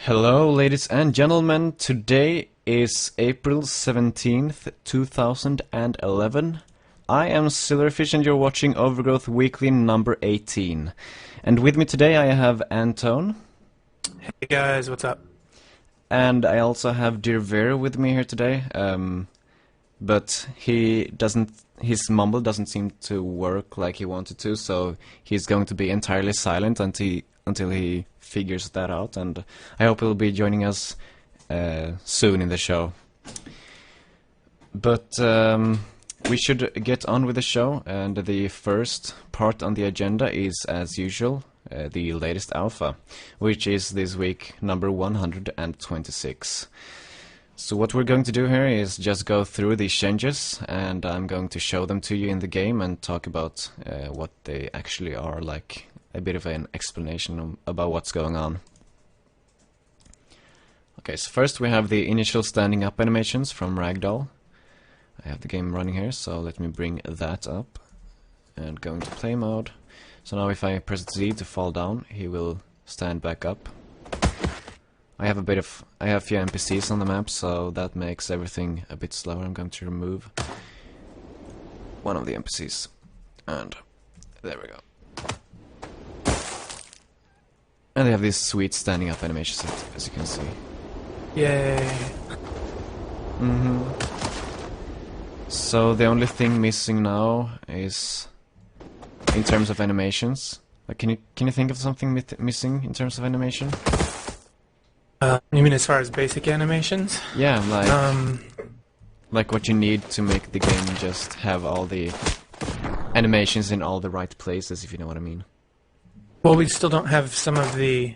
Hello, ladies and gentlemen. Today is April 17th, 2011. I am Silverfish and you're watching Overgrowth Weekly number 18. And with me today I have Anton. Hey guys, what's up? And I also have Dear Vera with me here today. But his mumble doesn't seem to work like he wanted to, so he's going to be entirely silent until he figures that out, and I hope he'll be joining us soon in the show. But we should get on with the show, and the first part on the agenda is, as usual, the latest alpha, which is this week number 126. So what we're going to do here is just go through these changes, and I'm going to show them to you in the game and talk about what they actually are, like a bit of an explanation about what's going on. Okay, so first we have the initial standing up animations from Ragdoll. I have the game running here, so let me bring that up and go into play mode. So now if I press Z to fall down, he will stand back up. I have a few NPCs on the map, so that makes everything a bit slower. I'm going to remove one of the NPCs, and there we go. And they have these sweet standing up animations, as you can see. Yay! So the only thing missing now is, in terms of animations, like, can you think of something missing in terms of animation? You mean as far as basic animations? Yeah, like what you need to make the game just have all the animations in all the right places, if you know what I mean. Well, we still don't have some of the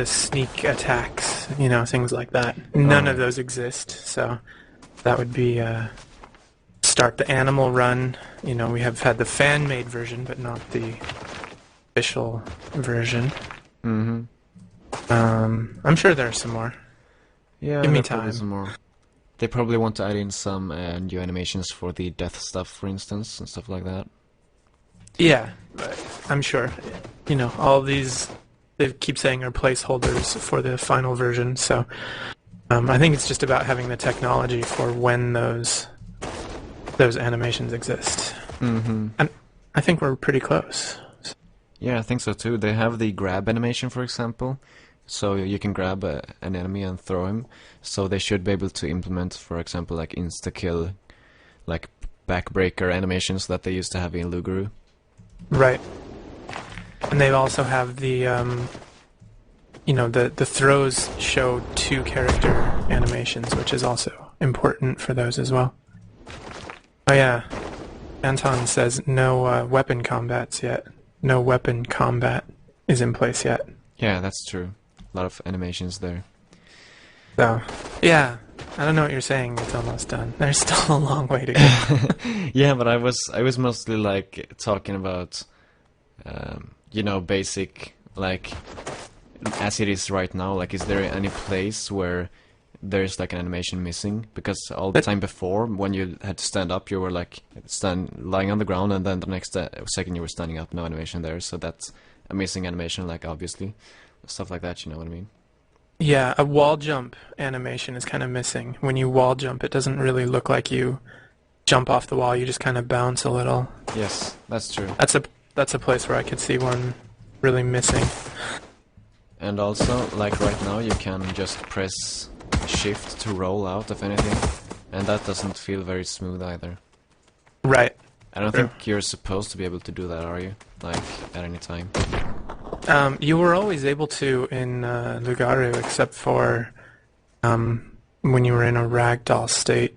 sneak attacks, things like that. None of those exist, so that would be start the animal run. We have had the fan-made version, but not the official version. I'm sure there are some more. Yeah, give me probably time. some more. They probably want to add in some new animations for the death stuff, for instance, and stuff like that. Yeah, but I'm sure. All of these, they keep saying, are placeholders for the final version, so I think it's just about having the technology for when those animations exist. And I think we're pretty close. Yeah, I think so too. They have the grab animation, for example, so you can grab an enemy and throw him. So they should be able to implement, for example, like insta-kill, like backbreaker animations that they used to have in Lugaru. Right. And they also have the, the throws show two character animations, which is also important for those as well. Oh yeah, Anton says no weapon combats yet. No weapon combat is in place yet. Yeah, that's true. A lot of animations there. So, yeah, I don't know what you're saying. It's almost done. There's still a long way to go. Yeah, but I was mostly like talking about, basic, like, as it is right now. Like, is there any place where there's like an animation missing? Because all the time before, when you had to stand up, you were like lying on the ground, and then the next second you were standing up, no animation there. So that's a missing animation, like, obviously. Stuff like that, you know what I mean? Yeah, a wall jump animation is kind of missing. When you wall jump, it doesn't really look like you jump off the wall. You just kind of bounce a little. Yes, that's true. That's a place where I could see one really missing. And also, like right now, you can just press shift to roll out of anything, and that doesn't feel very smooth either. Right. I don't think you're supposed to be able to do that, are you? Like, at any time. You were always able to in Lugaru, except for when you were in a ragdoll state.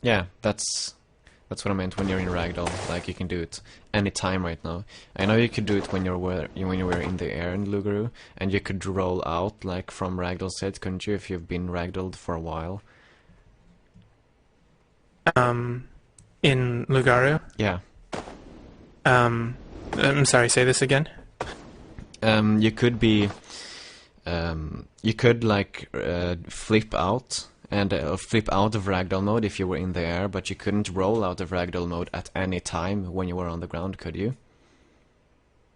Yeah, that's what I meant when you're in ragdoll. Like, you can do it any time right now. I know you could do it when you were in the air in Lugaru, and you could roll out like from ragdoll state, couldn't you, if you've been ragdolled for a while? In Lugaru? Yeah. I'm sorry, say this again? You could be, you could like flip out and flip out of ragdoll mode if you were in the air, but you couldn't roll out of ragdoll mode at any time when you were on the ground, could you?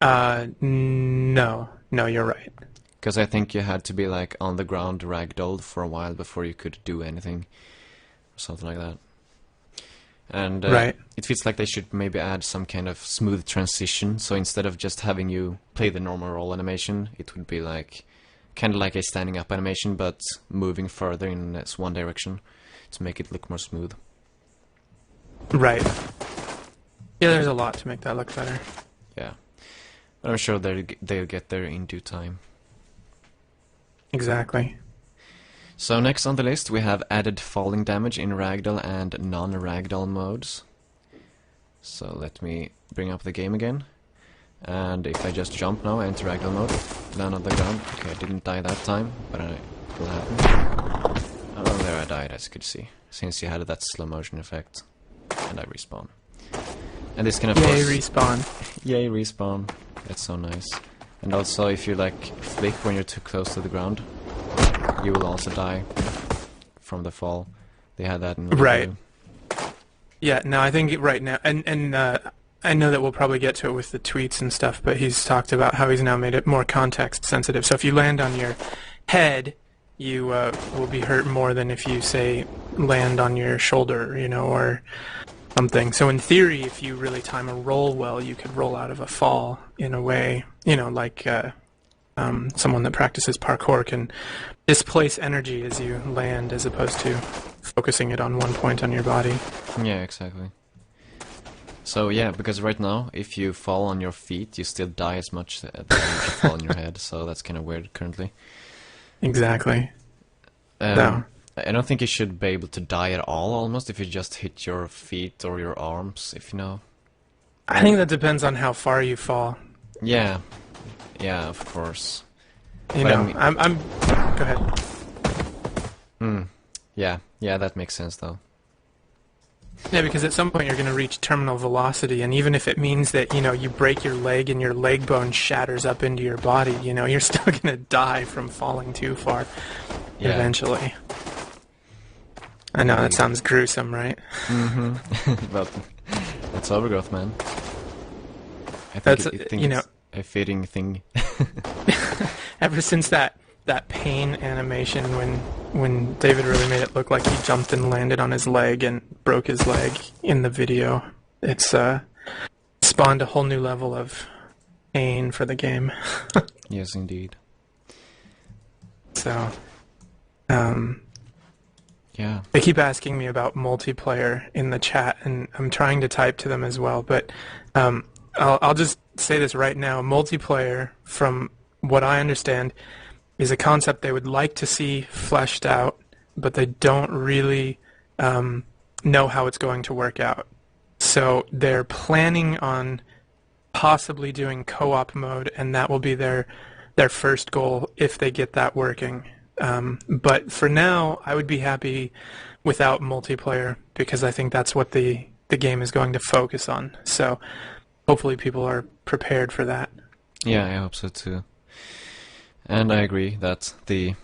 No, you're right. Because I think you had to be like on the ground ragdolled for a while before you could do anything, or something like that. And Right. it feels like they should maybe add some kind of smooth transition. So instead of just having you play the normal roll animation, it would be like kind of like a standing up animation, but moving further in this one direction to make it look more smooth. Right. Yeah, there's a lot to make that look better. Yeah, but I'm sure they'll get there in due time. Exactly. So next on the list we have added falling damage in ragdoll and non-ragdoll modes. So let me bring up the game again. And if I just jump now, enter ragdoll mode, land on the ground. Okay, I didn't die that time, but it will happen. Oh, there I died, as you could see, since you had that slow motion effect. And I respawn. And this can of Yay, course... respawn. Yay, respawn. That's so nice. And also, if you like flick when you're too close to the ground, you will also die from the fall. They had that in the Right. video. Yeah, no, I think right now, and I know that we'll probably get to it with the tweets and stuff, but he's talked about how he's now made it more context sensitive. So if you land on your head, you will be hurt more than if you, say, land on your shoulder, or something. So in theory, if you really time a roll well, you could roll out of a fall in a way, like someone that practices parkour can displace energy as you land as opposed to focusing it on one point on your body. Yeah, exactly. So yeah, because right now, if you fall on your feet, you still die as much as if you fall on your head, so that's kind of weird currently. Exactly. No. I don't think you should be able to die at all, almost, if you just hit your feet or your arms, if you know. I think that depends on how far you fall. Yeah. Yeah, of course. You But know, I mean- I'm go ahead. Yeah, that makes sense, though. Yeah, because at some point you're going to reach terminal velocity, and even if it means that, you break your leg and your leg bone shatters up into your body, you're still going to die from falling too far eventually. I know, that sounds gruesome, right? But it's Overgrowth, man. I think That's, it's a fitting thing. Ever since that pain animation when David really made it look like he jumped and landed on his leg and broke his leg in the video, it's spawned a whole new level of pain for the game. Yes, indeed. So, Yeah. they keep asking me about multiplayer in the chat, and I'm trying to type to them as well, but I'll just say this right now. Multiplayer, from what I understand, is a concept they would like to see fleshed out, but they don't really know how it's going to work out. So they're planning on possibly doing co-op mode, and that will be their first goal if they get that working. But for now, I would be happy without multiplayer, because I think that's what the game is going to focus on. So hopefully people are prepared for that. Yeah, I hope so too. And I agree that the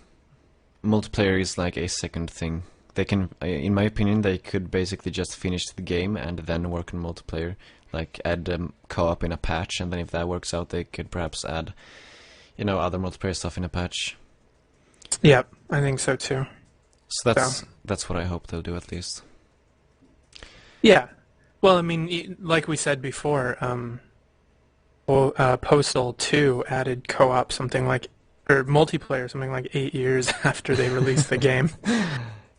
multiplayer is like a second thing. They can, in my opinion, they could basically just finish the game and then work on multiplayer. Like add co-op in a patch, and then if that works out, they could perhaps add, other multiplayer stuff in a patch. Yep, I think so too. So that's what I hope they'll do at least. Yeah. Well, I mean, like we said before, Postal 2 added co-op or multiplayer something like 8 years after they released the game.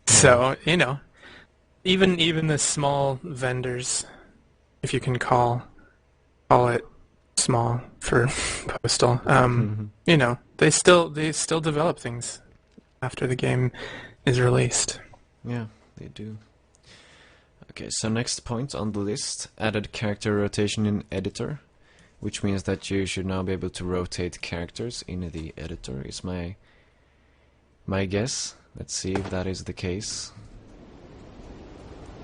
So, even the small vendors, if you can call it small for Postal, they still develop things after the game is released. Yeah, they do. Okay, so next point on the list, added character rotation in editor, which means that you should now be able to rotate characters in the editor, is my guess. Let's see if that is the case.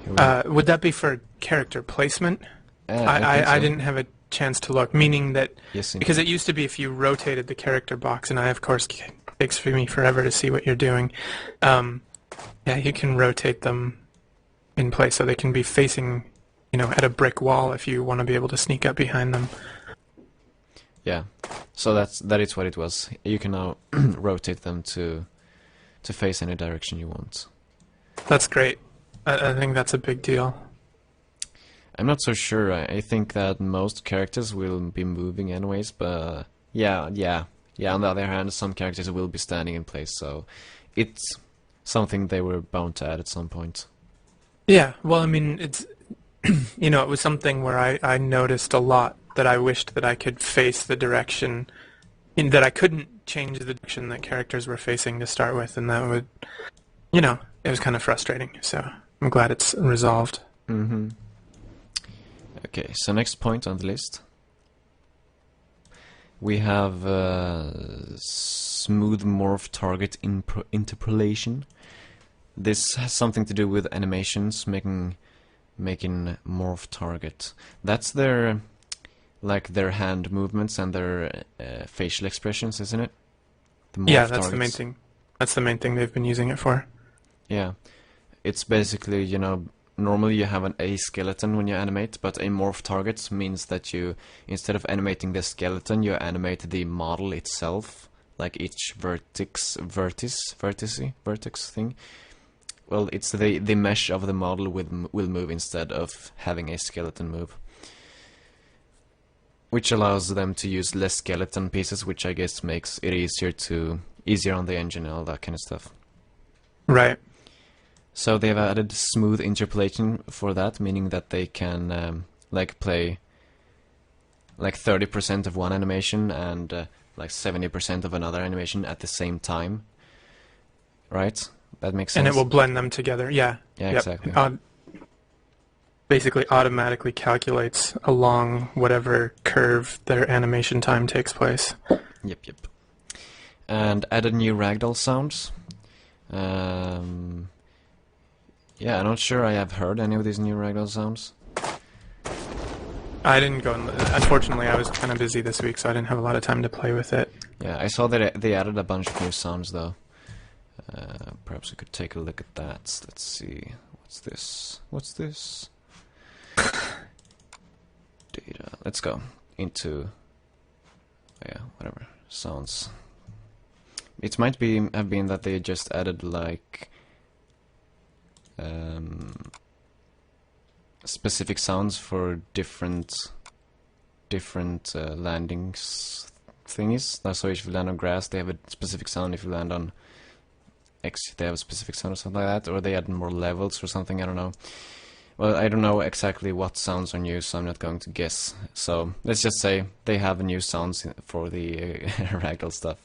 Would that be for character placement? I didn't have a chance to look, meaning that, yes, because it used to be if you rotated the character box, and of course it takes me forever to see what you're doing, you can rotate them in place so they can be facing, at a brick wall if you want to be able to sneak up behind them. Yeah, so that is what it was. You can now rotate them to face any direction you want. That's great. I think that's a big deal. I'm not so sure. I think that most characters will be moving anyways, but yeah. On the other hand, some characters will be standing in place, so it's something they were bound to add at some point. Yeah, well, I mean, it's it was something where I noticed a lot that I wished that I could face the direction, that I couldn't change the direction that characters were facing to start with, and that would, it was kind of frustrating. So I'm glad it's resolved. Mm-hmm. Okay, so next point on the list. We have smooth morph target interpolation. This has something to do with animations, making morph target. That's their hand movements and their facial expressions, isn't it? Yeah, that's the main thing. That's the main thing they've been using it for. Yeah, it's basically, normally you have a skeleton when you animate, but a morph target means that you, instead of animating the skeleton, you animate the model itself, like each vertex thing. Well, it's the mesh of the model will move instead of having a skeleton move, which allows them to use less skeleton pieces, which I guess makes it easier on the engine and all that kind of stuff. Right. So they've added smooth interpolation for that, meaning that they can play like 30% of one animation and like 70% of another animation at the same time. Right? That makes sense. And it will blend them together. Yeah. Yeah, yep. Exactly. Basically automatically calculates along whatever curve their animation time takes place. Yep. And added new ragdoll sounds. Yeah, I'm not sure I have heard any of these new ragdoll sounds. I didn't go. Unfortunately, I was kind of busy this week, so I didn't have a lot of time to play with it. Yeah, I saw that they added a bunch of new sounds, though. Perhaps we could take a look at that. Let's see. What's this? Data. Let's go into... yeah, whatever. Sounds. It might have been that they just added, like... specific sounds for different landings thingies. So if you land on grass, they have a specific sound. If you land on X, they have a specific sound or something like that. Or they add more levels or something, I don't know. Well, I don't know exactly what sounds are new, so I'm not going to guess. So let's just say they have new sounds for the ragdoll stuff.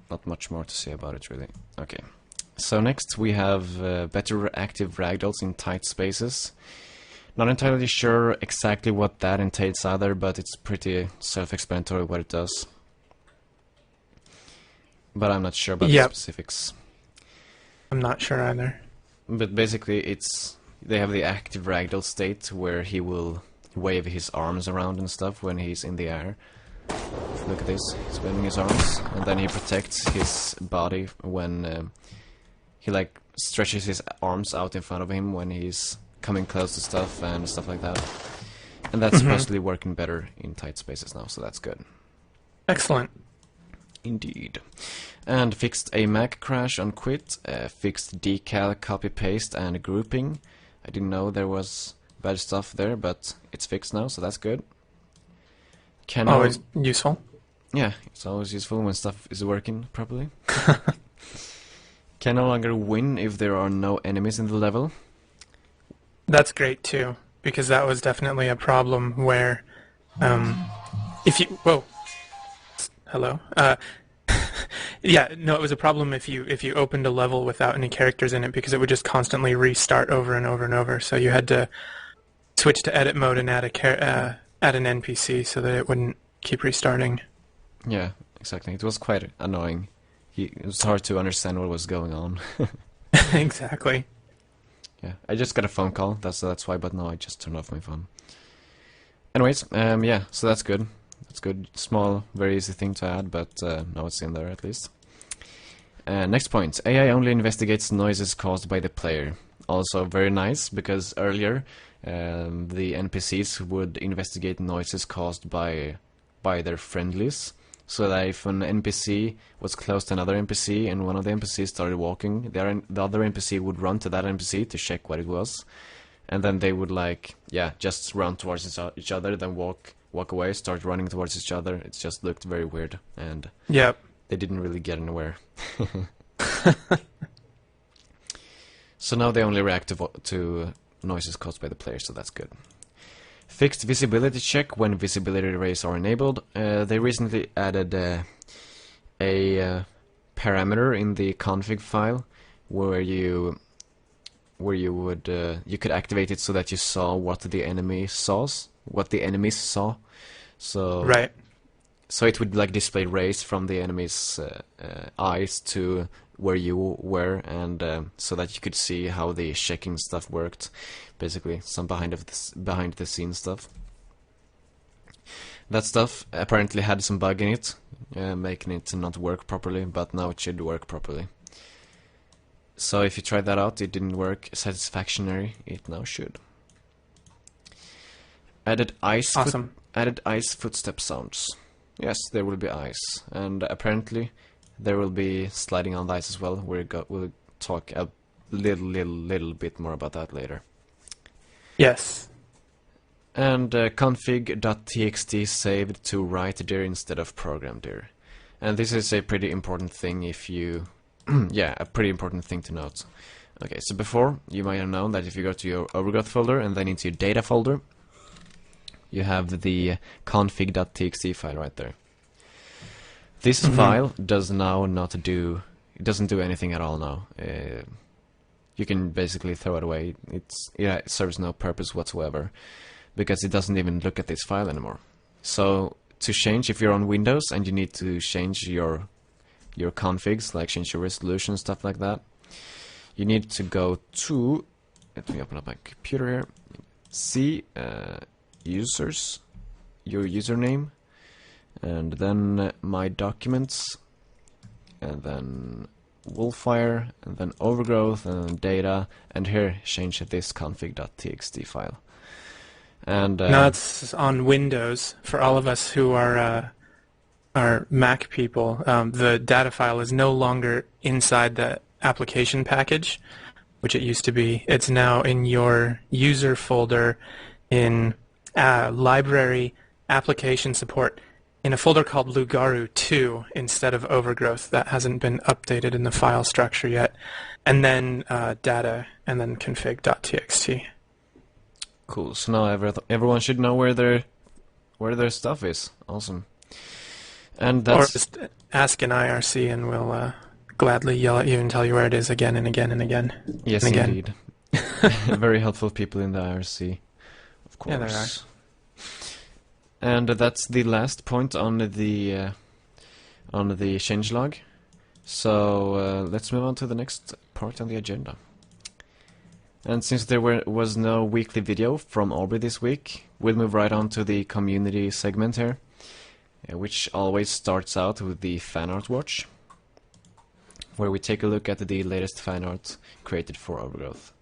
Not much more to say about it, really. Okay. So next we have better active ragdolls in tight spaces. Not entirely sure exactly what that entails either, but it's pretty self-explanatory what it does. But I'm not sure about the specifics. I'm not sure either. But basically they have the active ragdoll state where he will wave his arms around and stuff when he's in the air. Look at this, he's waving his arms, and then he protects his body when... he like stretches his arms out in front of him when he's coming close to stuff and stuff like that. And that's supposedly working better in tight spaces now, so that's good. Excellent. Indeed. And fixed a Mac crash on quit, fixed decal, copy paste and grouping. I didn't know there was bad stuff there, but it's fixed now, so that's good. Always useful. Yeah, it's always useful when stuff is working properly. Can no longer win if there are no enemies in the level. That's great too, because that was definitely a problem where, if you hello, yeah, no, it was a problem if you opened a level without any characters in it, because it would just constantly restart over and over and over. So you had to switch to edit mode and add an NPC so that it wouldn't keep restarting. Yeah, exactly. It was quite annoying. It was hard to understand what was going on. Exactly. Yeah, I just got a phone call. That's why. But no, I just turned off my phone. Anyways, yeah. So that's good. That's good. Small, very easy thing to add, but now it's in there at least. Next point: AI only investigates noises caused by the player. Also very nice, because earlier the NPCs would investigate noises caused by their friendlies. So that if an NPC was close to another NPC and one of the NPCs started walking, the other NPC would run to that NPC to check what it was, and then they would just run towards each other, then walk away, start running towards each other. It just looked very weird, and Yep. they didn't really get anywhere. So now they only react to noises caused by the player, so that's good. Fixed visibility check when visibility rays are enabled. They recently added a parameter in the config file where you could activate it so that you saw what the enemies saw. So Right. So it would like display rays from the enemy's eyes to where you were, and so that you could see how the checking stuff worked. Basically, some behind the scenes stuff. That stuff apparently had some bug in it, making it not work properly, but now it should work properly. So if you tried that out, it didn't work satisfactorily, it now should. Added ice Awesome. added ice footstep sounds. Yes, there will be ice, and apparently there will be sliding on the ice as well. We'll talk a little bit more about that later. Yes. And config.txt saved to write dir instead of program dir. And this is a pretty important thing if you... yeah, a pretty important thing to note. Okay, so before, you might have known that if you go to your Overgrowth folder and then into your data folder, you have the config.txt file right there. This file does now not do... It doesn't do anything at all now. You can basically throw it away. It serves no purpose whatsoever, because it doesn't even look at this file anymore. So to change, if you're on Windows and you need to change your configs, like change your resolution, stuff like that, you need to go to, let me open up my computer here, see users, your username, and then my documents, and then Wolfire, and then Overgrowth, and then data, and here change this config.txt file. And now it's on Windows. For all of us who are Mac people, the data file is no longer inside the application package, which it used to be. It's now in your user folder in library application support in a folder called Lugaru 2 instead of Overgrowth. That hasn't been updated in the file structure yet. And then data, and then config.txt. Cool. So now everyone should know where their stuff is. Awesome. And that's... Or just ask an IRC and we'll gladly yell at you and tell you where it is again and again and again. Yes, and again. Indeed. Very helpful people in the IRC, of course. Yeah, there are. And that's the last point on the changelog. So let's move on to the next part on the agenda. And since there was no weekly video from Aubrey this week, we'll move right on to the community segment here, which always starts out with the fan art watch, where we take a look at the latest fan art created for Overgrowth.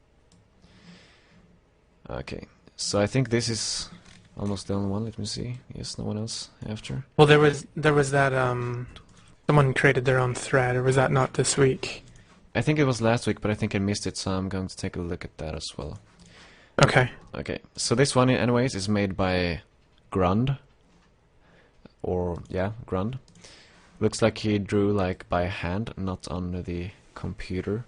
Okay, so I think this is almost the only one. Let me see. Yes, no one else after. Well, there was that someone created their own thread, or was that not this week? I think it was last week, but I think I missed it, so I'm going to take a look at that as well. Okay. Okay, so this one, anyways, is made by Grund. Or, yeah, Grund. Looks like he drew, like, by hand, not on the computer.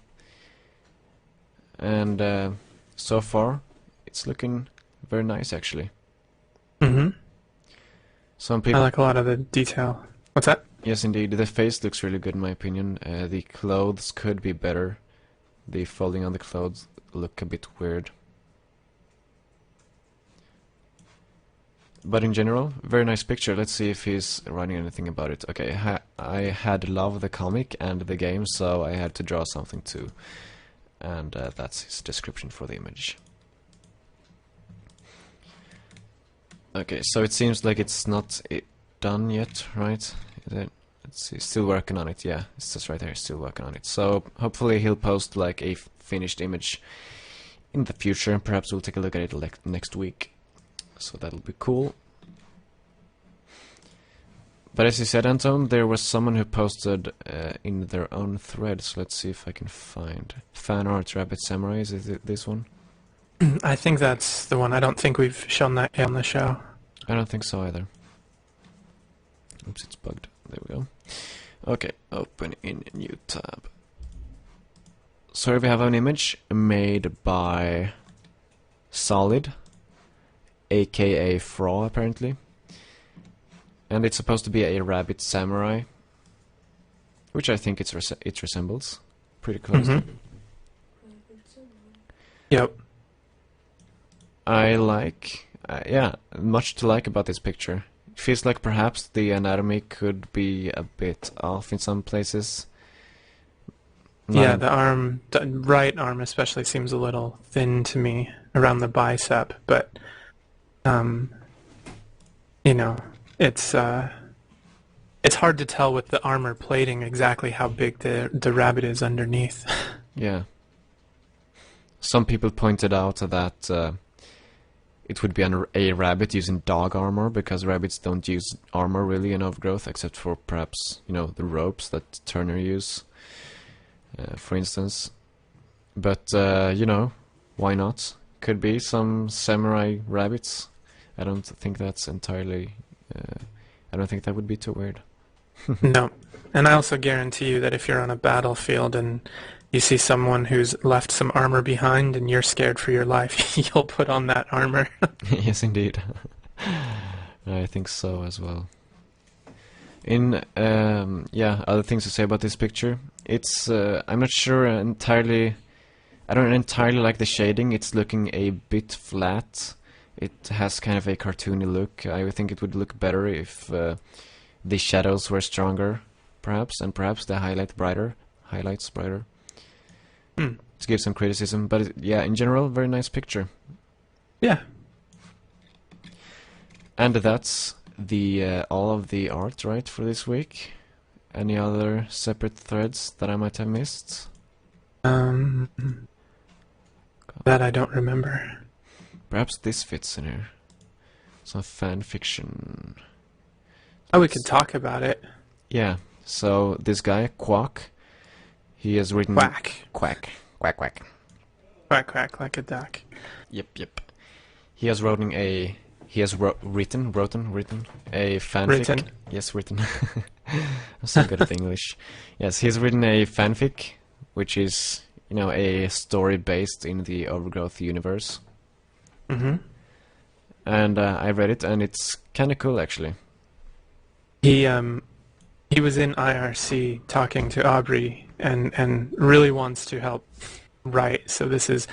And so far, it's looking very nice, actually. Mm-hmm. Some people... I like a lot of the detail. What's that? Yes, indeed. The face looks really good, in my opinion. The clothes could be better. The folding on the clothes look a bit weird. But in general, very nice picture. Let's see if he's writing anything about it. Okay, I had loved the comic and the game, so I had to draw something too. And that's his description for the image. Okay, so it seems like it's not done yet, right? Let's see, still working on it. Yeah, it says right there, still working on it. So hopefully he'll post like a finished image in the future. Perhaps we'll take a look at it next week. So that'll be cool. But as you said, Anton, there was someone who posted in their own threads. Let's see if I can find fan art Rabbit Samurai. Is it this one? I think that's the one. I don't think we've shown that yet on the show. I don't think so either. Oops, it's bugged. There we go. Okay, open in a new tab. So here we have an image made by Solid, aka Fra, apparently. And it's supposed to be a rabbit samurai, which I think it resembles pretty close. Yep. I like, yeah, much to like about this picture. It feels like perhaps the anatomy could be a bit off in some places. Yeah, the right arm especially seems a little thin to me around the bicep, but you know, it's hard to tell with the armor plating exactly how big the rabbit is underneath. Yeah. Some people pointed out that it would be a rabbit using dog armor, because rabbits don't use armor really in Overgrowth, except for perhaps, you know, the ropes that Turner use, for instance. But, you know, why not? Could be some samurai rabbits. I don't think that's entirely... I don't think that would be too weird. No. And I also guarantee you that if you're on a battlefield and you see someone who's left some armor behind and you're scared for your life, you'll put on that armor. Yes, indeed. I think so as well. In yeah, other things to say about this picture. It's I'm not sure entirely. I don't entirely like the shading. It's looking a bit flat. It has kind of a cartoony look. I would think it would look better if the shadows were stronger, perhaps, and perhaps the highlights brighter. To give some criticism, but yeah, in general, very nice picture. Yeah. And that's the all of the art, right, for this week. Any other separate threads that I might have missed? That I don't remember. Perhaps this fits in here. Some fan fiction. Oh, we could talk about it. Yeah. So this guy, Quack, he has written Quack. Quack. Quack quack. Quack quack like a duck. Yep. He has written a fanfic. Written. Yes, written. I'm so good at English. Yes, he's written a fanfic, which is, you know, a story based in the Overgrowth universe. Mm-hmm. And I read it, and it's kind of cool, actually. He was in IRC talking to Aubrey and really wants to help write. So this is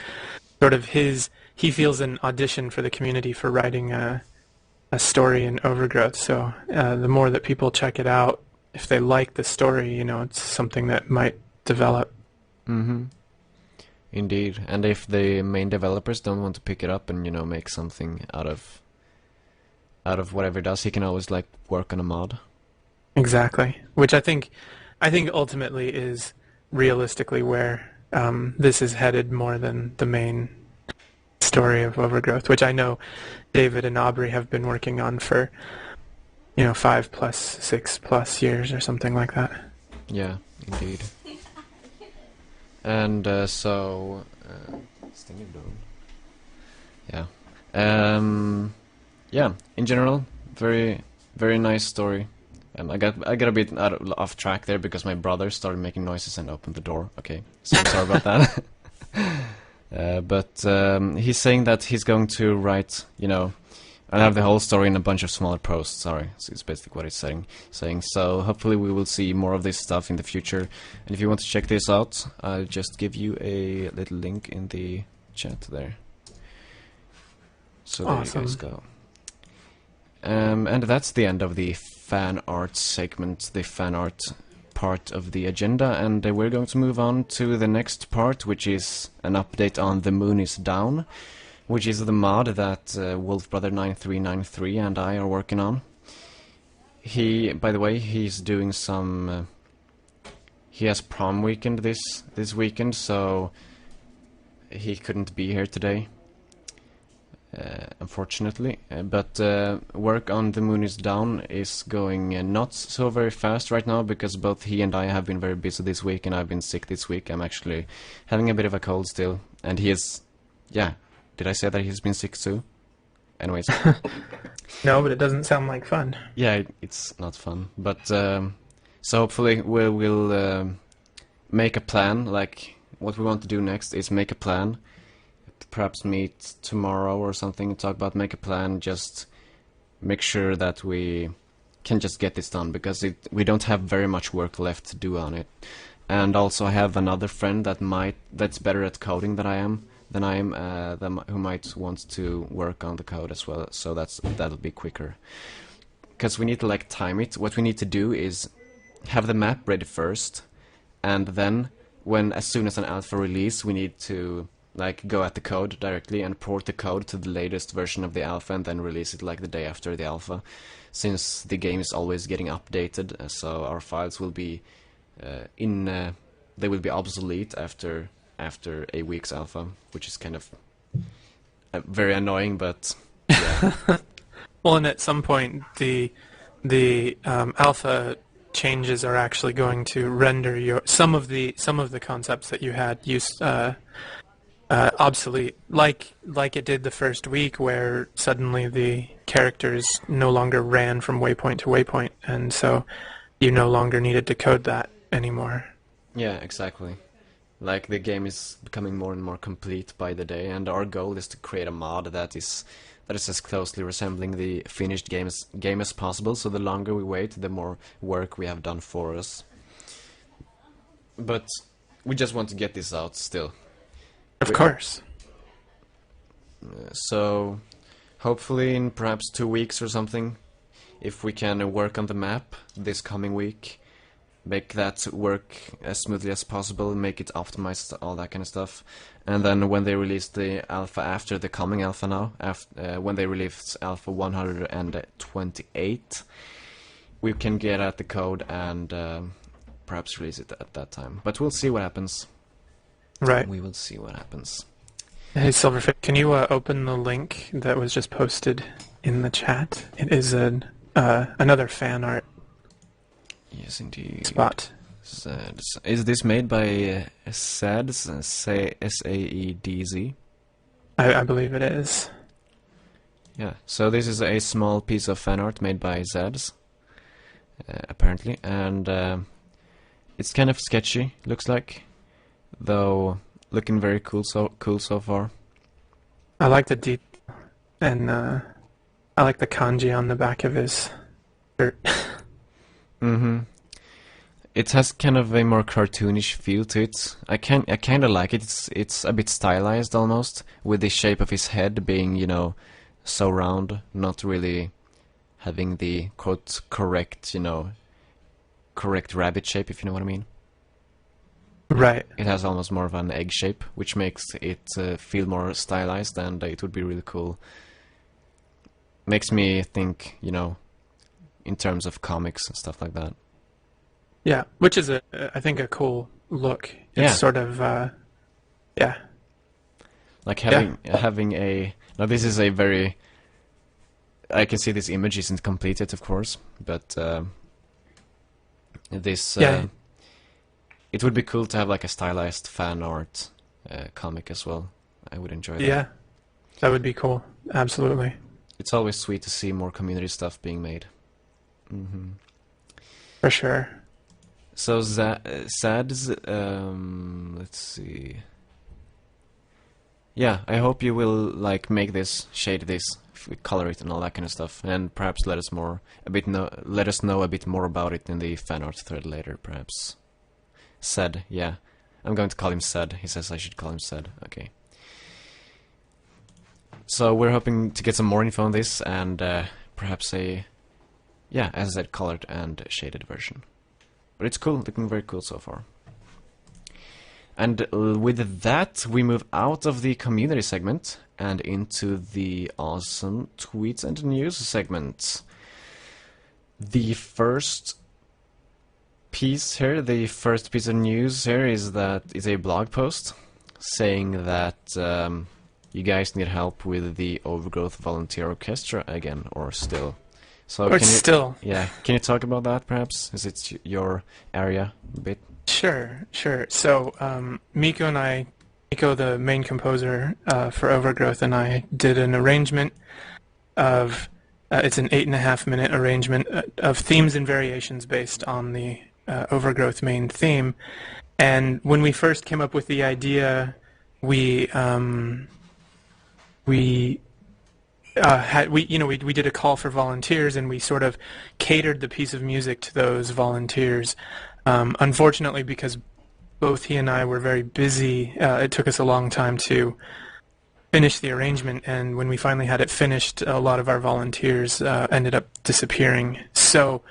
sort of he feels an audition for the community for writing a story in Overgrowth. So the more that people check it out, if they like the story, you know, it's something that might develop. Mm-hmm. Indeed. And if the main developers don't want to pick it up and, you know, make something out of whatever it does, he can always, like, work on a mod. Exactly. Which I think ultimately is realistically where this is headed more than the main story of Overgrowth, which I know David and Aubrey have been working on for, you know, 5+, 6+ years or something like that. Yeah, indeed. And so, yeah, yeah. In general, very, very nice story. I got a bit off track there because my brother started making noises and opened the door. Okay, so I'm sorry about that. But he's saying that he's going to write, you know, I'll have the whole story in a bunch of smaller posts. Sorry, so it's basically what he's saying. So hopefully we will see more of this stuff in the future. And if you want to check this out, I'll just give you a little link in the chat there. So there you guys go. And that's the end of the fan art segment, the fan art part of the agenda, and we're going to move on to the next part, which is an update on The Moon is Down, which is the mod that WolfBrother9393 and I are working on. By the way, he's doing some... he has prom weekend this weekend, so he couldn't be here today, unfortunately. But work on The Moon is Down is going not so very fast right now, because both he and I have been very busy this week, and I've been sick this week. I'm actually having a bit of a cold still, and he is, yeah, did I say that he's been sick too? Anyways. No, but it doesn't sound like fun. Yeah, it's not fun, but so hopefully we'll make a plan. Like, what we want to do next is make a plan, perhaps meet tomorrow or something, talk about, make a plan, just make sure that we can just get this done, because we don't have very much work left to do on it. And also I have another friend that's better at coding than I am, who might want to work on the code as well, so that'll be quicker. Because we need to like time it. What we need to do is have the map ready first, and then as soon as an alpha release, we need to like go at the code directly and port the code to the latest version of the alpha, and then release it like the day after the alpha, since the game is always getting updated. So our files will be they will be obsolete after a week's alpha, which is kind of very annoying, but yeah. Well, and at some point the alpha changes are actually going to render some of the concepts that you had used obsolete, like it did the first week, where suddenly the characters no longer ran from waypoint to waypoint, and so you no longer needed to code that anymore. Yeah, exactly. Like, the game is becoming more and more complete by the day, and our goal is to create a mod that is as closely resembling the finished game as possible, so the longer we wait, the more work we have done for us. But we just want to get this out still. Of course. So, hopefully in perhaps 2 weeks or something, if we can work on the map this coming week, make that work as smoothly as possible, make it optimized, all that kind of stuff. And then when they release the alpha after the coming alpha now, when they release alpha 128, we can get at the code and perhaps release it at that time. But we'll see what happens. Right. We will see what happens. Hey, Silverfish, can you open the link that was just posted in the chat? It is another fan art. Yes, indeed. Spot. Saeds. Is this made by Saeds? Saedz? I believe it is. Yeah, so this is a small piece of fan art made by Saeds, apparently, and it's kind of sketchy, looks like, though looking very cool so far. I like the detail, and I like the kanji on the back of his shirt. Mm-hmm. It has kind of a more cartoonish feel to it. I kind of like it. It's a bit stylized almost, with the shape of his head being, you know, so round, not really having the quote correct rabbit shape, if you know what I mean. Right. It has almost more of an egg shape, which makes it feel more stylized, and it would be really cool. Makes me think, you know, in terms of comics and stuff like that. Yeah, which is I think a cool look. It's sort of yeah. Like having a now, this is a very, I can see this image isn't completed, of course, but this it would be cool to have like a stylized fan art comic as well. I would enjoy that. Yeah, that would be cool. Absolutely. It's always sweet to see more community stuff being made. Mm-hmm. For sure. So Sads, let's see. Yeah, I hope you will like make this, shade this, color it, and all that kind of stuff, and perhaps let us know a bit more about it in the fan art thread later, perhaps. Said, yeah, I'm going to call him Said. He says I should call him Said. Okay. So we're hoping to get some more info on this, and perhaps a, yeah, as I said, colored and shaded version. But it's cool, looking very cool so far. And with that, we move out of the community segment and into the awesome tweets and news segment. The first piece of news here is a blog post saying that you guys need help with the Overgrowth Volunteer Orchestra again, or still. So Or still. Yeah, can you talk about that perhaps? Is it your area a bit? Sure. So Miko, the main composer for Overgrowth, and I did an arrangement of, it's an 8.5-minute arrangement of themes and variations based on the Overgrowth main theme. And when we first came up with the idea, we did a call for volunteers, and we sort of catered the piece of music to those volunteers. Unfortunately, because both he and I were very busy, it took us a long time to finish the arrangement, and when we finally had it finished, a lot of our volunteers ended up disappearing. So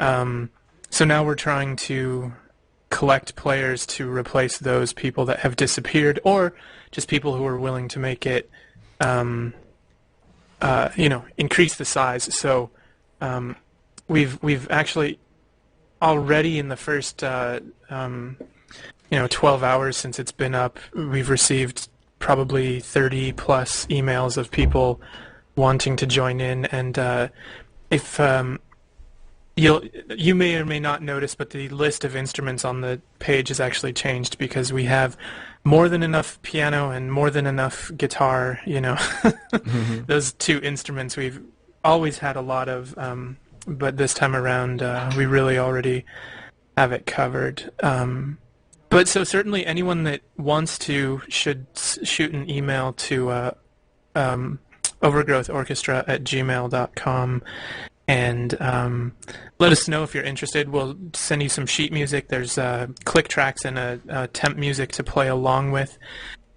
now we're trying to collect players to replace those people that have disappeared, or just people who are willing to make it increase the size. So we've actually already, in the first 12 hours since it's been up, we've received probably 30 plus emails of people wanting to join in. And if you may or may not notice, but the list of instruments on the page has actually changed, because we have more than enough piano and more than enough guitar. Those two instruments we've always had a lot of, but this time around we really already have it covered. But so certainly anyone that wants to should shoot an email to overgrowthorchestra@gmail.com and let us know if you're interested. We'll send you some sheet music. There's click tracks and a temp music to play along with.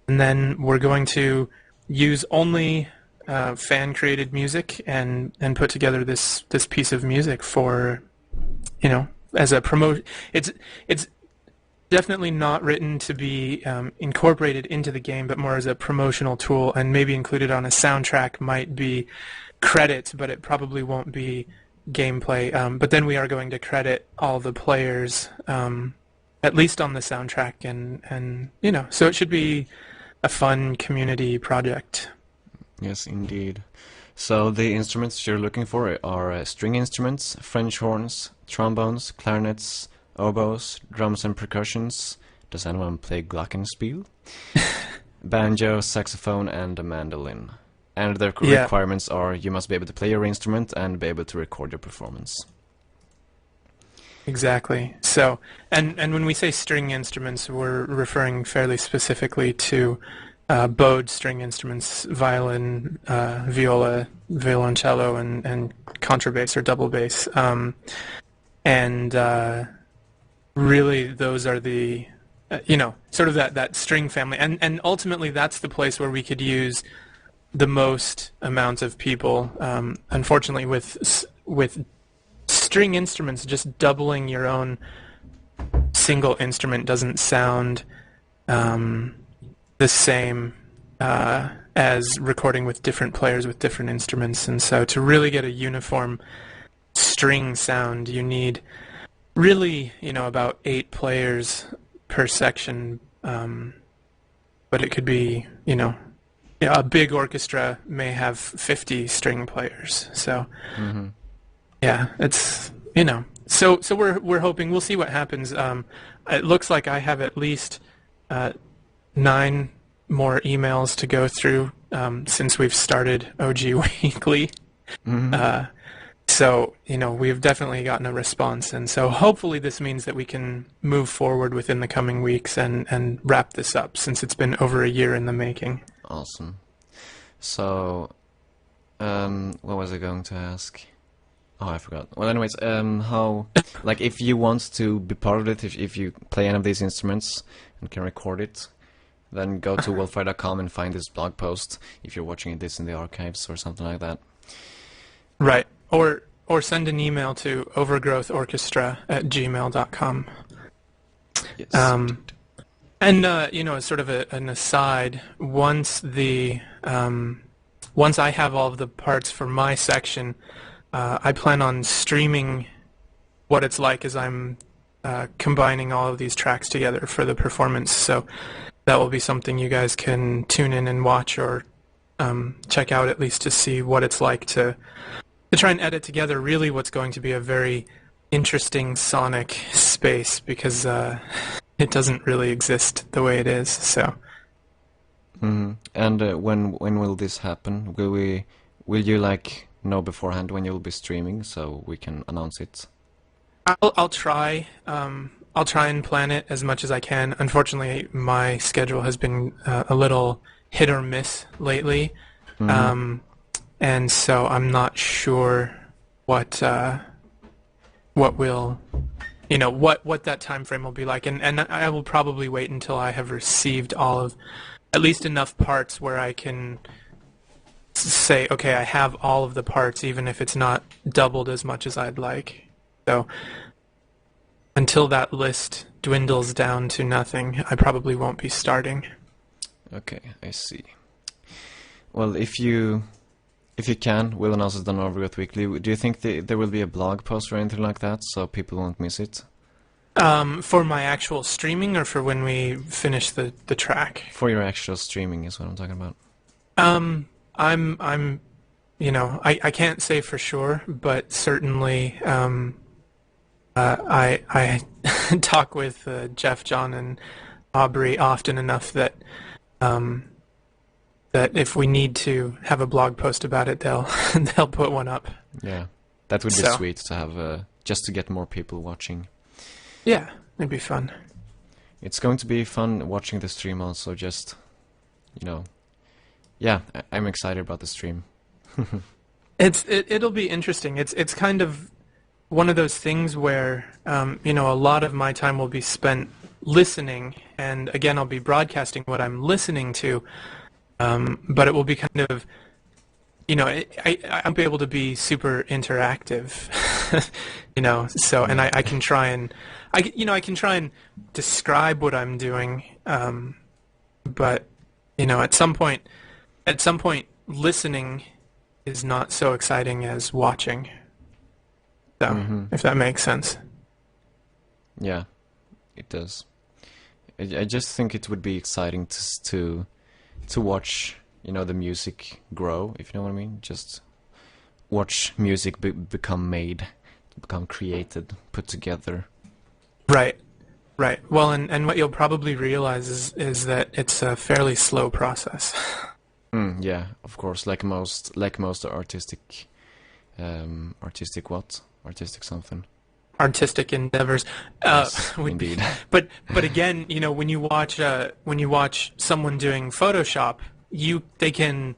And then we're going to use only fan-created music and put together this piece of music for, as a promotion. It's definitely not written to be incorporated into the game, but more as a promotional tool, and maybe included on a soundtrack might be credits, but it probably won't be gameplay. But then we are going to credit all the players, at least on the soundtrack, and so it should be a fun community project. Yes, indeed. So the instruments you're looking for are string instruments, French horns, trombones, clarinets, oboes, drums and percussions. Does anyone play glockenspiel? Banjo, saxophone, and a mandolin. And the requirements are you must be able to play your instrument and be able to record your performance. Exactly. So, and when we say string instruments, we're referring fairly specifically to bowed string instruments, violin, viola, violoncello, and contrabass or double bass. Really, those are the, sort of that string family. And ultimately, that's the place where we could use the most amount of people. Unfortunately, with string instruments, just doubling your own single instrument doesn't sound the same as recording with different players with different instruments. And so to really get a uniform string sound, you need really, about 8 players per section. But it could be, a big orchestra may have 50 string players. So, yeah, it's, so we're hoping, we'll see what happens. It looks like I have at least 9 more emails to go through since we've started OG Weekly. So, we've definitely gotten a response, and so hopefully this means that we can move forward within the coming weeks and wrap this up, since it's been over a year in the making. Awesome. So, what was I going to ask? Oh, I forgot. Well, anyways, how, like, if you want to be part of it, if you play any of these instruments and can record it, then go to wolfire.com and find this blog post if you're watching this in the archives or something like that. Right. Or send an email to overgrowthorchestra@gmail.com. Yes. And as sort of an aside, once I have all of the parts for my section, I plan on streaming what it's like as I'm combining all of these tracks together for the performance. So that will be something you guys can tune in and watch, or check out, at least to see what it's like to try and edit together really what's going to be a very interesting sonic space, because it doesn't really exist the way it is. So. Mm-hmm. And when will this happen? Will you like know beforehand when you'll be streaming so we can announce it? I'll try. I'll try and plan it as much as I can. Unfortunately, my schedule has been a little hit or miss lately, and so I'm not sure what will, what that time frame will be like. And I will probably wait until I have received at least enough parts where I can say, okay, I have all of the parts, even if it's not doubled as much as I'd like. So until that list dwindles down to nothing, I probably won't be starting. Okay, I see. Well, if you can, we'll announce it on Overgrowth Weekly. Do you think there will be a blog post or anything like that, so people won't miss it? For my actual streaming, or for when we finish the track? For your actual streaming is what I'm talking about. I'm I can't say for sure, but certainly I talk with Jeff, John, and Aubrey often enough that that if we need to have a blog post about it, they'll put one up. Yeah, that would be sweet to have, just to get more people watching. Yeah, it'd be fun. It's going to be fun watching the stream also, just, yeah, I'm excited about the stream. It'll be interesting. It's kind of one of those things where, a lot of my time will be spent listening, and again, I'll be broadcasting what I'm listening to, but it will be kind of, I'll be able to be super interactive, so, and I can try and, I can try and describe what I'm doing, but, at some point, listening is not so exciting as watching. So, if that makes sense. Yeah, it does. I just think it would be exciting to watch, the music grow, if you know what I mean. Just watch music become made, become created, put together. Right. Well, and what you'll probably realize is that it's a fairly slow process. Yeah, of course, like most artistic something. Artistic endeavors. Yes, indeed. But again, when you watch someone doing Photoshop, they can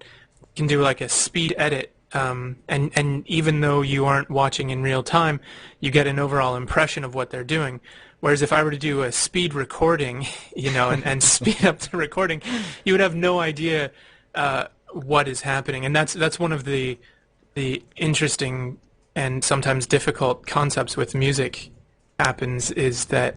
do like a speed edit, and even though you aren't watching in real time, you get an overall impression of what they're doing. Whereas if I were to do a speed recording, and speed up the recording, you would have no idea what is happening. And that's one of the interesting and sometimes difficult concepts with music happens, is that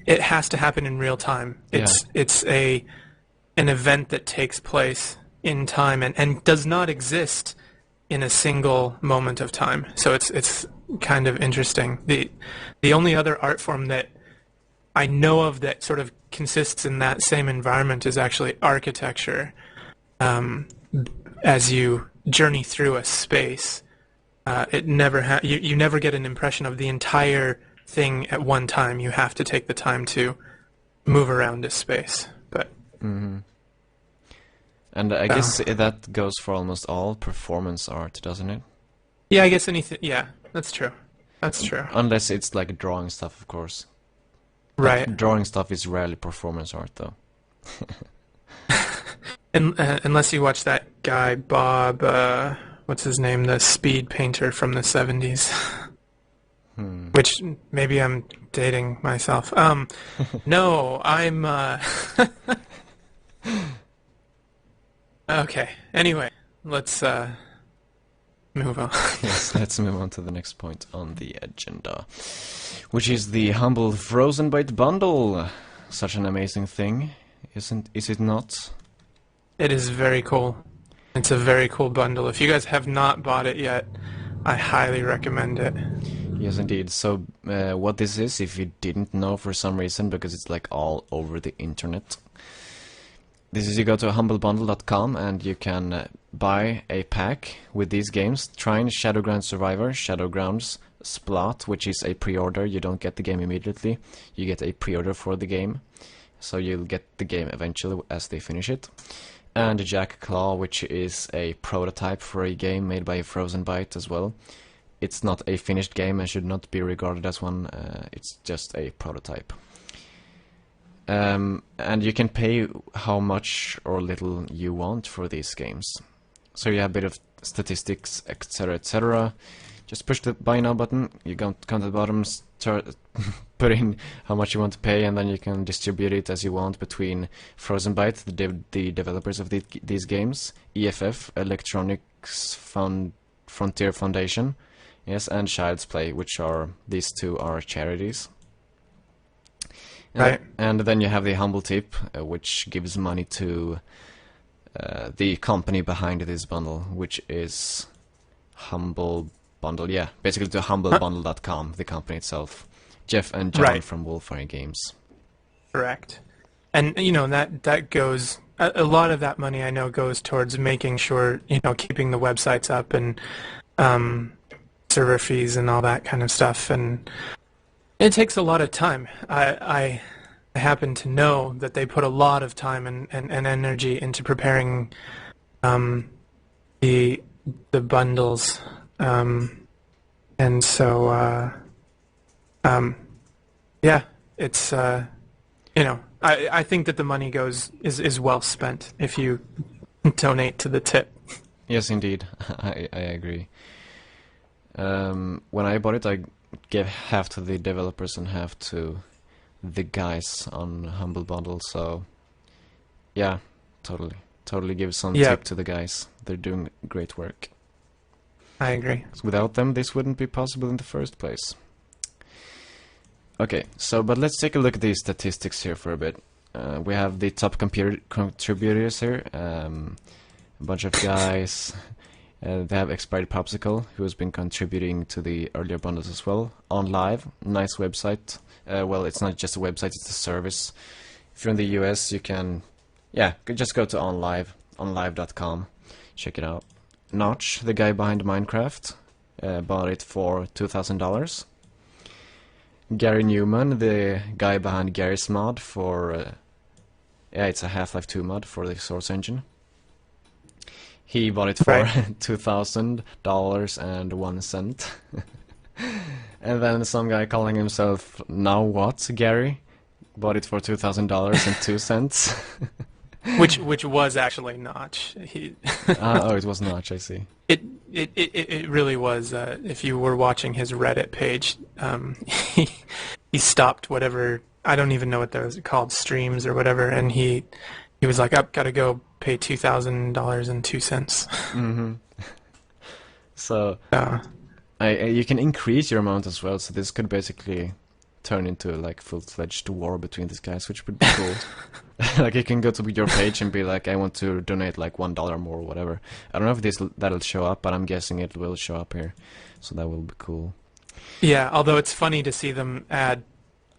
it has to happen in real time. It's an event that takes place in time and does not exist in a single moment of time. So it's kind of interesting. The only other art form that I know of that sort of consists in that same environment is actually architecture. As you journey through a space, you never get an impression of the entire thing at one time. You have to take the time to move around a space. But and I guess that goes for almost all performance art, doesn't it? Yeah, I guess anything. Yeah, that's true. That's true. Unless it's like drawing stuff, of course. Right. Like, drawing stuff is rarely performance art, though. Unless you watch that guy, Bob, what's his name, the speed painter from the 70s. Which, maybe I'm dating myself. No, I'm, Okay, anyway, let's, move on. Yes, let's move on to the next point on the agenda, which is the humble Frozen Byte bundle. Such an amazing thing, is it not? It is very cool. It's a very cool bundle. If you guys have not bought it yet, I highly recommend it. Yes, indeed. So, what this is, if you didn't know for some reason, because it's like all over the internet, this is you go to humblebundle.com and you can buy a pack with these games: Trine, Shadowground Survivor, Shadowgrounds, Splot, which is a pre-order. You don't get the game immediately. You get a pre-order for the game. So you'll get the game eventually as they finish it. And Jack Claw, which is a prototype for a game made by Frozen Byte as well. It's not a finished game and should not be regarded as one. It's just a prototype. And you can pay how much or little you want for these games. So you have a bit of statistics, etc., etc. Just push the buy now button, you come to the bottom, start put in how much you want to pay, and then you can distribute it as you want between Frozen Byte, the developers of these games, EFF, Electronics Frontier Foundation, yes, and Child's Play, which are, these two are charities. Right. And then you have the Humble Tip, which gives money to the company behind this bundle, which is Humble Bundle. Yeah, basically to humblebundle.com, the company itself. Jeff and John from Wolfire Games. Correct. And, you know, that goes, a lot of that money I know goes towards making sure, you know, keeping the websites up and server fees and all that kind of stuff. And it takes a lot of time. I happen to know that they put a lot of time and energy into preparing the bundles, and so yeah, it's you know, I think that the money is well spent if you donate to the tip. Yes, indeed, I agree. When I bought it, I gave half to the developers and half to the guys on Humble Bundle, so yeah, totally give some tip to the guys. They're doing great work. I agree. Without them, this wouldn't be possible in the first place. Okay, so but let's take a look at these statistics here for a bit. We have the top contributors here, a bunch of guys. They have Expired Popsicle, who has been contributing to the earlier bundles as well. OnLive, nice website. Well, it's not just a website, it's a service. If you're in the US, you can, just go to OnLive, onlive.com, check it out. Notch, the guy behind Minecraft, bought it for $2,000. Gary Newman, the guy behind Gary's mod for, it's a Half-Life 2 mod for the Source Engine. He bought it for $2,000.01. And then some guy calling himself Now What, Gary, bought it for $2,000.02. Which was actually Notch. Oh, it was Notch, I see. It really was. If you were watching his Reddit page, he stopped whatever, I don't even know what those are called, streams or whatever, and he was like, I've got to go pay $2,000.02. Mm-hmm. So you can increase your amount as well, so this could basically turn into like full-fledged war between these guys, which would be cool. Like you can go to your page and be like, I want to donate like $1 more or whatever. I don't know if that'll show up, but I'm guessing it will show up here, so that will be cool. Yeah, although it's funny to see them add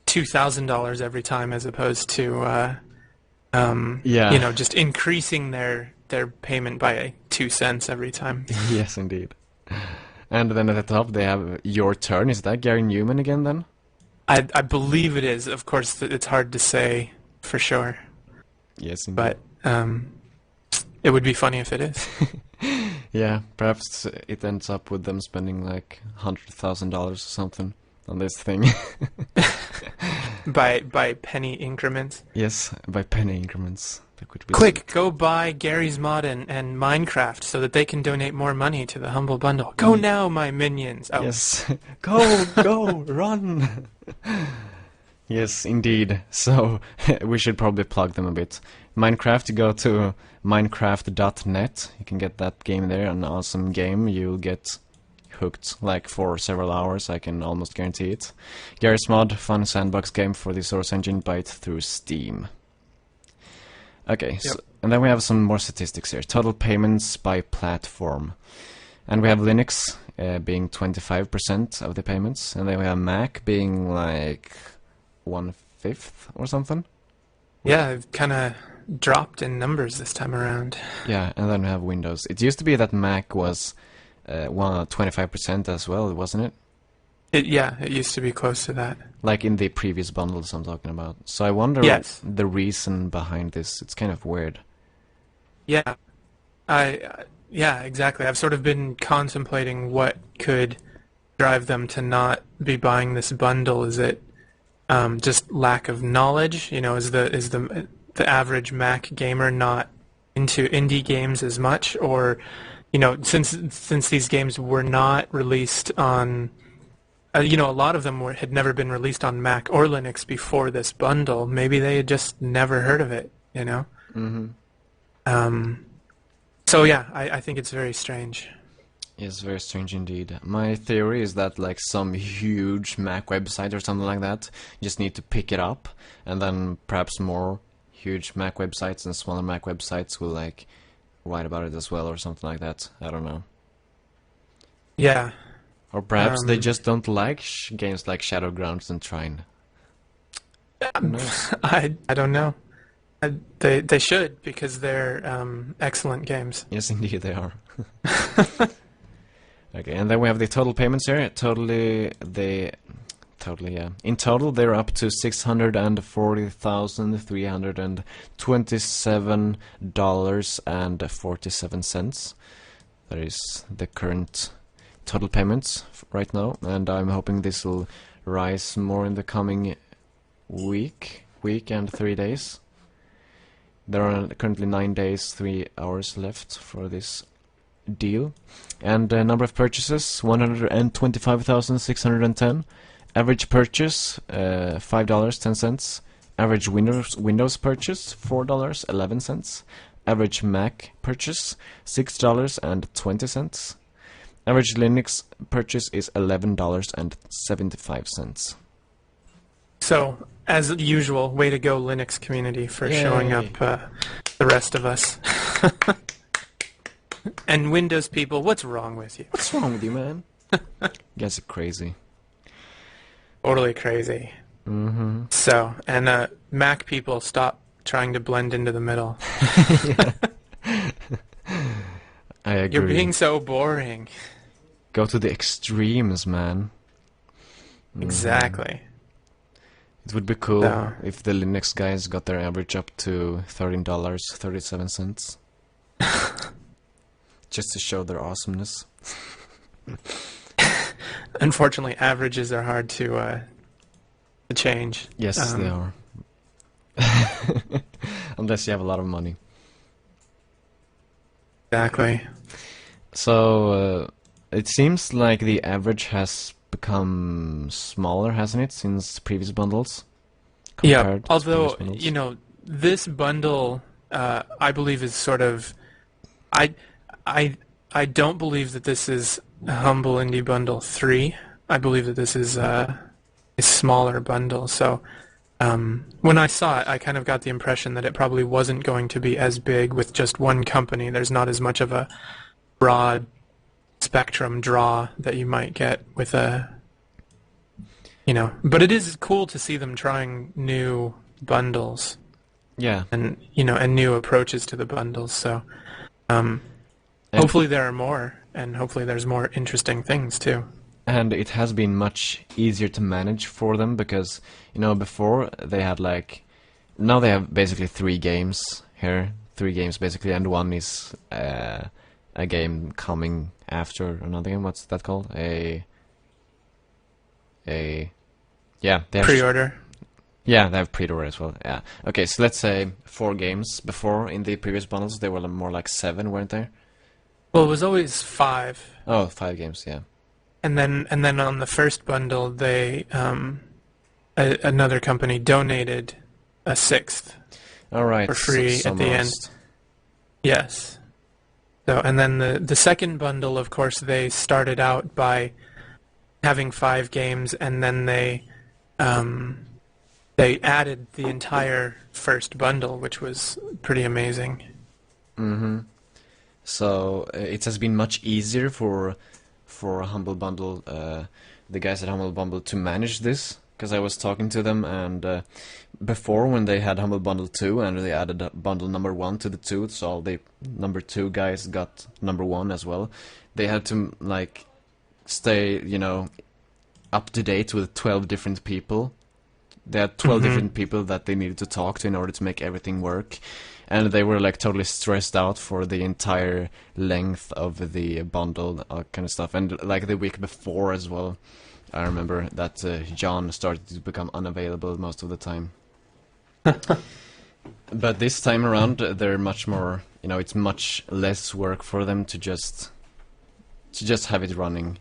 $2,000 every time as opposed to you know, just increasing their payment by 2 cents every time. Yes, indeed. And then at the top they have Your Turn. Is that Gary Newman again then? I believe it is. Of course, it's hard to say for sure. Yes, indeed. But it would be funny if it is. Yeah, perhaps it ends up with them spending like $100,000 or something on this thing. by penny increments. Yes, by penny increments. That could be Quick, go buy Gary's Mod and Minecraft so that they can donate more money to the Humble Bundle. Go now, my minions. Oh. Yes, go, run. Yes, indeed. So we should probably plug them a bit. Minecraft, go to minecraft.net. You can get that game there, an awesome game. You'll get hooked like for several hours, I can almost guarantee it. Garry's Mod, fun sandbox game for the Source Engine, buy it through Steam. Okay, so, and then we have some more statistics here. Total payments by platform. And we have Linux being 25% of the payments, and then we have Mac being like 1/5 or something. Yeah, I've kind of dropped in numbers this time around. Yeah, and then we have Windows. It used to be that Mac was 25% as well, wasn't it? It used to be close to that. Like in the previous bundles I'm talking about. So I wonder Yes. the reason behind this. It's kind of weird. Yeah, yeah, exactly. I've sort of been contemplating what could drive them to not be buying this bundle. Is it just lack of knowledge? You know, is the average Mac gamer not into indie games as much, or you know, since these games were not released on, you know, a lot of them had never been released on Mac or Linux before this bundle. Maybe they had just never heard of it. You know. Mm-hmm. So yeah, I think it's very strange. It's very strange indeed. My theory is that like some huge Mac website or something like that just need to pick it up, and then perhaps more huge Mac websites and smaller Mac websites will like write about it as well or something like that. I don't know. Yeah. Or perhaps they just don't like games like Shadowgrounds and Trine. Who knows? I don't know. They should, because they're excellent games. Yes, indeed they are. Okay, and then we have the total payments here. Totally, yeah. In total, they're up to $640,327.47. That is the current total payments right now, and I'm hoping this will rise more in the coming week and 3 days. There are currently 9 days, 3 hours left for this deal. And the number of purchases, 125,610. Average purchase, $5.10. Average Windows purchase, $4.11. Average Mac purchase, $6.20. Average Linux purchase is $11.75. So, as usual, way to go, Linux community, for showing up the rest of us. And Windows people, what's wrong with you? What's wrong with you, man? You guys are crazy. Totally crazy. Mm-hmm. So, and Mac people, stop trying to blend into the middle. I agree. You're being so boring. Go to the extremes, man. Exactly. It would be cool No. if the Linux guys got their average up to $13.37. Just to show their awesomeness. Unfortunately, averages are hard to change. Yes, they are. Unless you have a lot of money. Exactly. So, it seems like the average has become smaller, hasn't it, since previous bundles? Yeah, compared to although, previous bundles? you know, this bundle, I believe, is sort of... I don't believe that this is Humble Indie Bundle 3. I believe that this is a smaller bundle. So when I saw it, I kind of got the impression that it probably wasn't going to be as big with just one company. There's not as much of a broad spectrum draw that you might get with a... You know, but it is cool to see them trying new bundles. Yeah. And, you know, and new approaches to the bundles. So hopefully there are more, and hopefully there's more interesting things too. And it has been much easier to manage for them because, you know, before they had like... Now they have basically 3 games here. 3 games basically, and one is a game coming after another game. What's that called? Yeah, they have... Pre-order. Yeah, they have pre-order as well. Yeah. Okay, so let's say 4 games. Before, in the previous bundles, they were more like 7, weren't they? Well, it was always 5. Oh, 5 games, yeah. And then on the first bundle, they another company donated a 6th All right. for free at the end. Yes. So, and then the second bundle, of course, they started out by having 5 games, and then they added the entire first bundle, which was pretty amazing. Mm-hmm. So it has been much easier for Humble Bundle, the guys at Humble Bundle, to manage this. Because I was talking to them, and before, when they had Humble Bundle 2 and they added bundle number 1 to the 2, so all the number 2 guys got number 1 as well, they had to like stay, you know, up to date with 12 different people. They had 12 different people that they needed to talk to in order to make everything work. And they were like totally stressed out for the entire length of the bundle, kind of stuff. And like the week before as well, I remember that John started to become unavailable most of the time. But this time around, they're much more, you know, it's much less work for them to just have it running.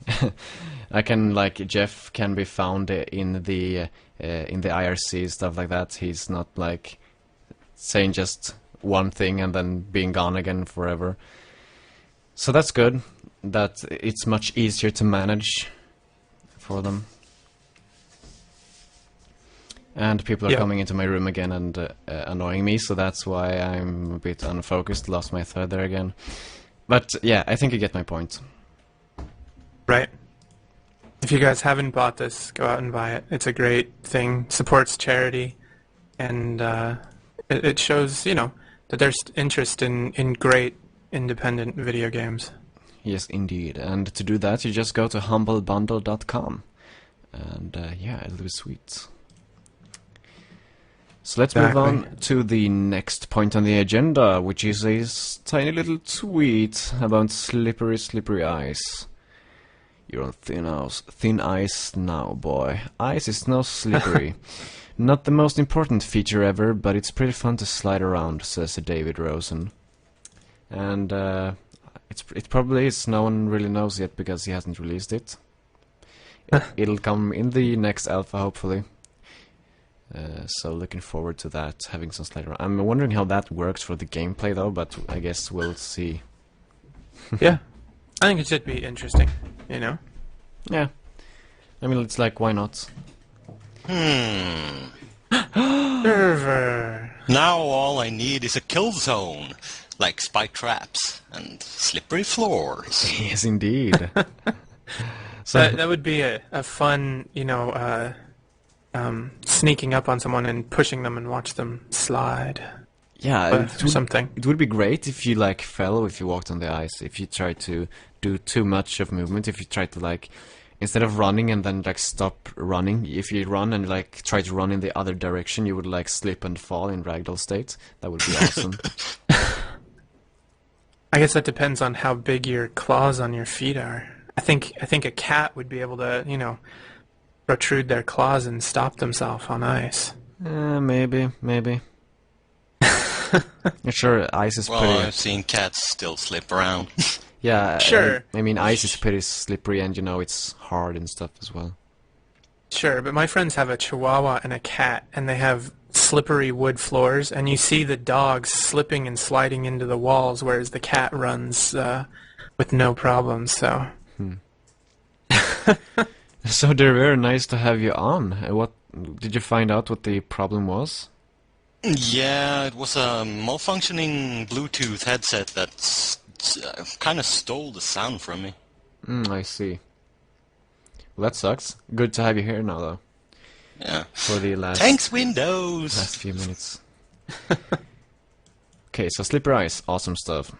I can, like, Jeff can be found in the IRC, stuff like that. He's not like saying just one thing and then being gone again forever. So that's good. That it's much easier to manage for them. And people are coming into my room again and annoying me, so that's why I'm a bit unfocused, lost my thread there again. But yeah, I think you get my point. Right. If you guys haven't bought this, go out and buy it. It's a great thing, supports charity, and it shows, you know, that there's interest in great independent video games. Yes, indeed. And to do that, you just go to humblebundle.com. And yeah, it'll be sweet. So let's move on to the next point on the agenda, which is a tiny little tweet about slippery, slippery ice. You're on thin ice now, boy. Ice is now slippery. Not the most important feature ever, but it's pretty fun to slide around, says David Rosen. And it probably is. No one really knows yet because he hasn't released it. It'll come in the next alpha, hopefully. So looking forward to that, having some slide around. I'm wondering how that works for the gameplay, though, but I guess we'll see. Yeah, I think it should be interesting, you know? Yeah. I mean, it's like, why not? Server. Now all I need is a kill zone, like spike traps and slippery floors. Yes, indeed. So that would be a fun, you know, sneaking up on someone and pushing them and watch them slide. Yeah, something. It would be great if you like fell if you walked on the ice. If you tried to do too much of movement, if you tried to like instead of running and then like stop running, if you run and like try to run in the other direction, you would like slip and fall in ragdoll state. That would be awesome. I guess that depends on how big your claws on your feet are. I think a cat would be able to, you know, protrude their claws and stop themselves on ice. Maybe. Sure, ice is pretty... Well, I've seen cats still slip around. Yeah, sure. I mean, ice is pretty slippery and, you know, it's hard and stuff as well. Sure, but my friends have a chihuahua and a cat, and they have slippery wood floors, and you see the dogs slipping and sliding into the walls, whereas the cat runs with no problem, so... So they're very nice to have you on. What did you find out what the problem was? Yeah, it was a malfunctioning Bluetooth headset that kind of stole the sound from me. I see. Well, that sucks. Good to have you here now, though. Yeah. For the last... Thanks, Windows! Last few minutes. Okay, so slippery ice. Awesome stuff.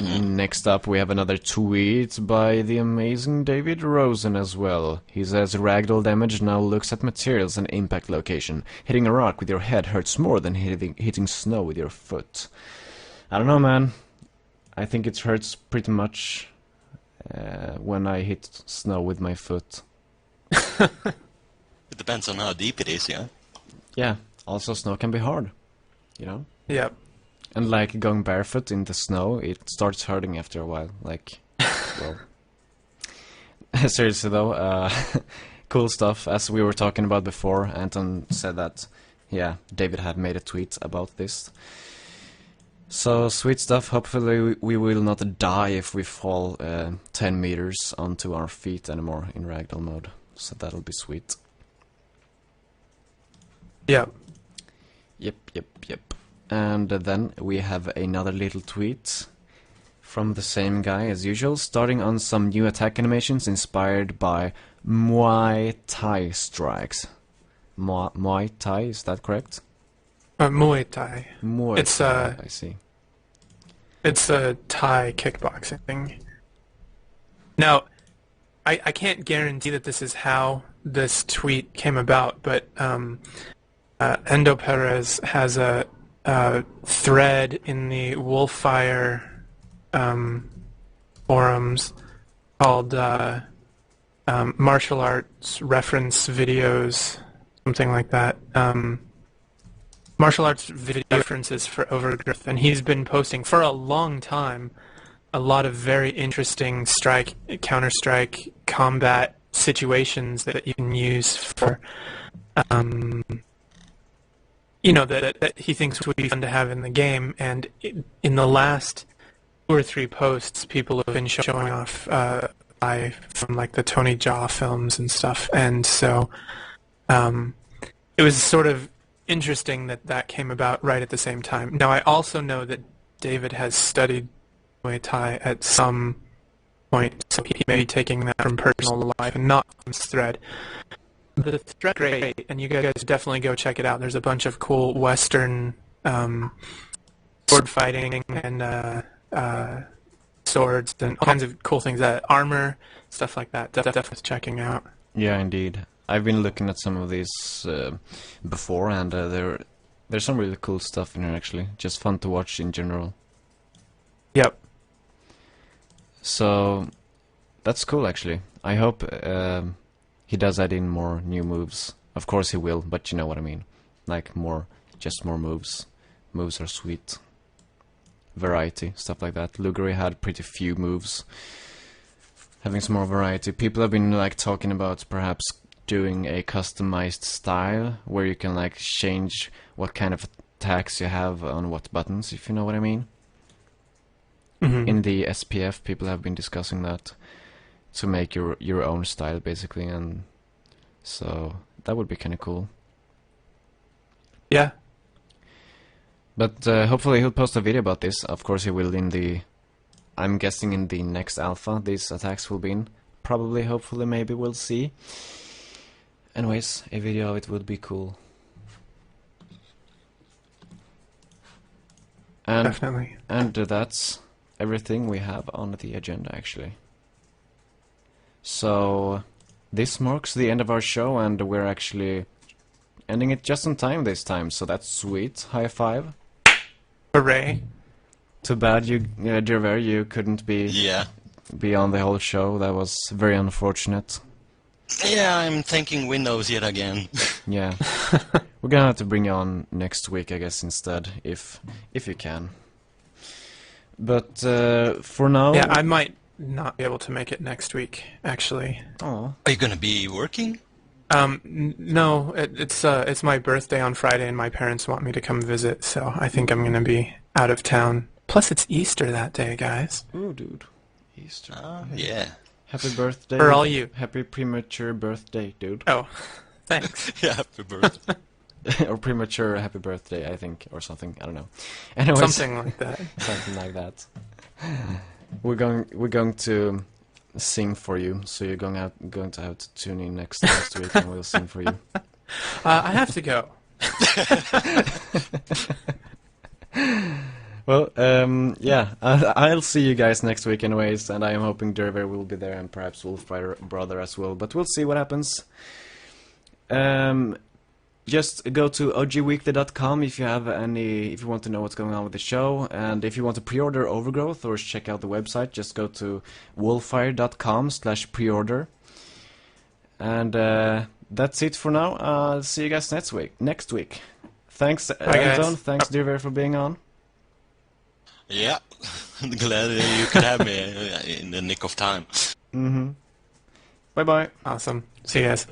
Next up, we have another tweet by the amazing David Rosen as well. He says, Ragdoll damage now looks at materials and impact location. Hitting a rock with your head hurts more than hitting snow with your foot. I don't know, man. I think it hurts pretty much when I hit snow with my foot. It depends on how deep it is, yeah? Yeah, also snow can be hard, you know? Yep. And like going barefoot in the snow, it starts hurting after a while. Like, well, seriously though, cool stuff. As we were talking about before, Anton said that, yeah, David had made a tweet about this. So sweet stuff. Hopefully we will not die if we fall 10 meters onto our feet anymore in ragdoll mode. So that'll be sweet. Yep. Yep. And then we have another little tweet From the same guy as usual, starting on some new attack animations inspired by Muay Thai strikes. Muay Thai, is that correct? Muay Thai. Muay It's Thai, I see. It's a Thai kickboxing. Now, I can't guarantee that this is how this tweet came about, but Endo Perez has a thread in the Wolfire forums called martial arts reference videos, something like that. Martial arts video references for Overgrowth, and he's been posting for a long time a lot of very interesting strike, counter-strike, combat situations that you can use for, that he thinks would be fun to have in the game. And in the last 2 or 3 posts, people have been showing off from like the Tony Jaa films and stuff, and so it was sort of interesting that came about right at the same time. Now, I also know that David has studied Muay Thai at some point, so he may be taking that from personal life and not from this thread. The thread is great, and you guys definitely go check it out. There's a bunch of cool Western sword fighting and swords and all kinds of cool things, armor, stuff like that. Definitely checking out. Yeah, indeed. I've been looking at some of these before, and there's some really cool stuff in here, actually. Just fun to watch in general. Yep. So, that's cool, actually. I hope he does add in more new moves. Of course he will, but you know what I mean. Like, just more moves. Moves are sweet. Variety, stuff like that. Lugari had pretty few moves. Having some more variety. People have been, like, talking about perhaps doing a customized style where you can like change what kind of attacks you have on what buttons, if you know what I mean. Mm-hmm. In the SPF, people have been discussing that to make your own style basically, and so that would be kind of cool. Yeah. But hopefully he'll post a video about this. Of course he will I'm guessing in the next alpha these attacks will be in. Probably, hopefully, maybe, we'll see. Anyways, a video of it would be cool. And, definitely. And that's everything we have on the agenda, actually. So, this marks the end of our show, and we're actually ending it just in time this time, so that's sweet. High five. Hooray. Too bad you, Gerver, you couldn't be on the whole show. That was very unfortunate. Yeah, I'm thanking Windows yet again. Yeah. We're gonna have to bring you on next week, I guess, instead, if you can. But for now... Yeah, I might not be able to make it next week, actually. Oh. Are you gonna be working? No, it's my birthday on Friday, and my parents want me to come visit, so I think I'm gonna be out of town. Plus, it's Easter that day, guys. Ooh, dude. Easter. Yeah. Happy birthday. For all you. Happy premature birthday, dude. Oh, thanks. Yeah, happy birthday. Or premature happy birthday, I think, or something. I don't know. Anyways, something like that. Something like that. We're going to sing for you, so you're going to have to tune in next week, and we'll sing for you. I have to go. Well, yeah, I'll see you guys next week anyways, and I am hoping Derver will be there, and perhaps Wolf Brother as well, but we'll see what happens. Just go to OGWeekly.com if you want to know what's going on with the show, and if you want to pre-order Overgrowth or check out the website, just go to wolfire.com/preorder. And that's it for now. I'll see you guys next week. Thanks, Anton. Thanks, Derver, for being on. Yeah, glad you could have me in the nick of time. Mm-hmm. Bye-bye. Awesome. See you guys.